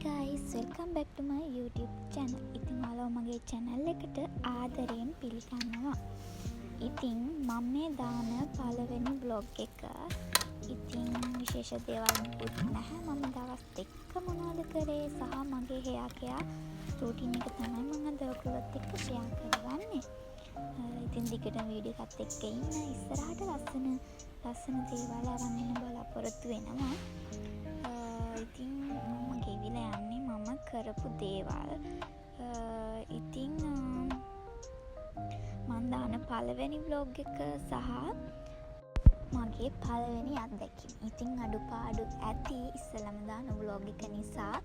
guys, welcome back to my YouTube channel. ඉතින් ඔයාලා මගේ channel එකට ආදරයෙන් පිළිගන්නවා. ඉතින් මම මේ දාන පළවෙනි vlog එක. ඉතින් විශේෂ දේවල් මුකුත් නැහැ. මම දවස් දෙක මොනවද කරේ සහ මගේ hair care routine එක තමයි මම අද ඔයගොල්ලොත් එක්ක share කරගන්නේ. ඉතින් දිගටම වීඩියෝ එකත් එක්ක ඉන්න ඉස්සරහට ලස්සන දේවල් අරන් එන්න බලාපොරොත්තු වෙනවා. ඉතින් මම ගෙවිලා යන්නේ මම කරපු දේවල්. ඉතින් මම දාන පළවෙනි vlog එක සහ මගේ පළවෙනි අත්දැකීම. ඉතින් අඩුපාඩු ඇති ඉස්සලම දාන vlog එක නිසා.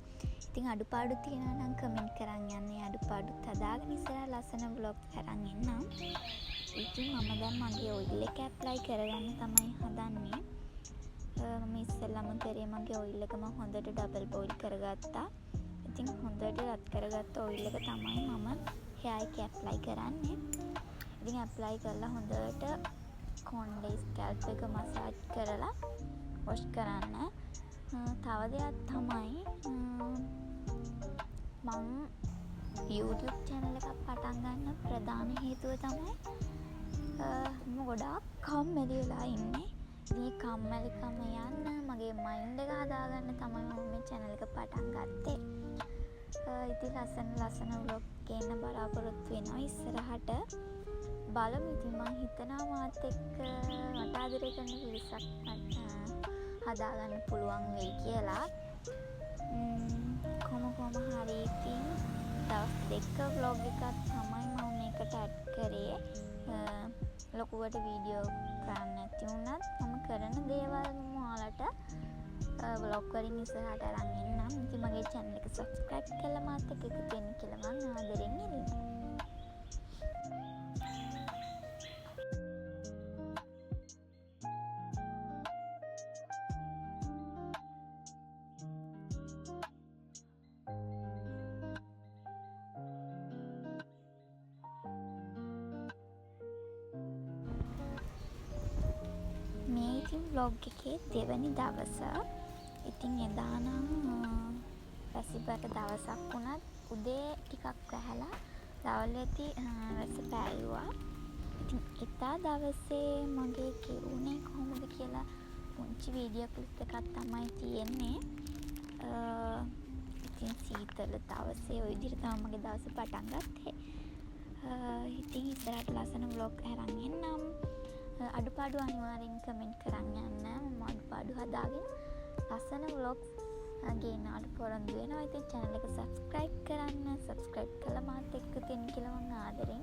ඉතින් අඩුපාඩු තියෙනවා නම් කමෙන්ට් කරන් යන්න. අඩුපාඩුත් හදාගෙන ඉස්සරහ ලස්සන vlog අරන් එන්නම්. ඉතින් මම දැන් මගේ ඔයිල් එක ඇප්ලයි කරගන්න තමයි හදන්නේ. මම ඉස්සෙල්ලාම කරේ මගේ ඔයිල් එක මම හොඳට ඩබල් බෝයිල් කරගත්තා. ඉතින් හොඳට රත් කරගත්ත ඔයිල් එක තමයි මම hair එක ඇප්ලයි කරන්නේ. ඉතින් ඇප්ලයි කරලා හොඳට කොණ්ඩේ ස්කැල්ප් එක මසාජ් කරලා වොෂ් කරන්න. තව දෙයක් තමයි මම YouTube channel එකක් පටන් ගන්න ප්‍රධාන හේතුව තමයි මම ගොඩාක් කම්මැලි වෙලා ඉන්නේ. මේ කම්මැලිකම යන්න මගේ මයින්ඩ් එක හදාගන්න තමයි මම මේ channel එක පටන් ගත්තේ. ඉතින් ලස්සන vlog ගේන්න බලාපොරොත්තු වෙනවා ඉස්සරහට. බලමු ඉතින් මම හිතනවා මාත් එක්ක මට ආදරය කරන පිරිසක් හදාගන්න පුළුවන් වෙයි කියලා. කොහොම හරි ඉතින් දවස් දෙක vlog එකක් තමයි මම මේකට ඇඩ් කරේ. ලොකුවට වීඩියෝ කරන්න නැති වුණත් මම කරන දේවල් මම ඔයාලට vlog වලින් ඉස්සරහට අරන් එන්නම්. ඉතින් මගේ channel එක subscribe කරලා මාත් එක්ක එකතු වෙන්න කියලා මම ආදරෙන් ඉල්ලනවා. මේ ඉතින් vlog එකේ දෙවැනි දවස. ඉතින් එදා නම් රැසිබට දවසක් වුණත් උදේ ටිකක් වැහලා දවල් වෙති රැස පෑයුවා. ඉතින් එදා දවසේ මගේ කෙරුණේ කොහොමද කියලා පුංචි වීඩියෝ ක්ලිප් එකක් තමයි තියෙන්නේ. ඉතින් සීතල දවසේ ওই විදිහට තමයි මගේ දවස පටන් ගත්තේ. ඉතින් ඉස්සරහට ලස්සන vlog අරන් එන්නම්. අඩුපාඩු අනිවාර්යෙන් කමෙන්ට් කරන් යන්න. මම අඩුපාඩු හදාගෙන ලස්සන vlogs ගේන්නට පොරොන්දු වෙනවා. ඉතින් channel එක subscribe කරන්න. subscribe කළා මාත් එක්ක තියෙන කියලා මම ආදරෙන්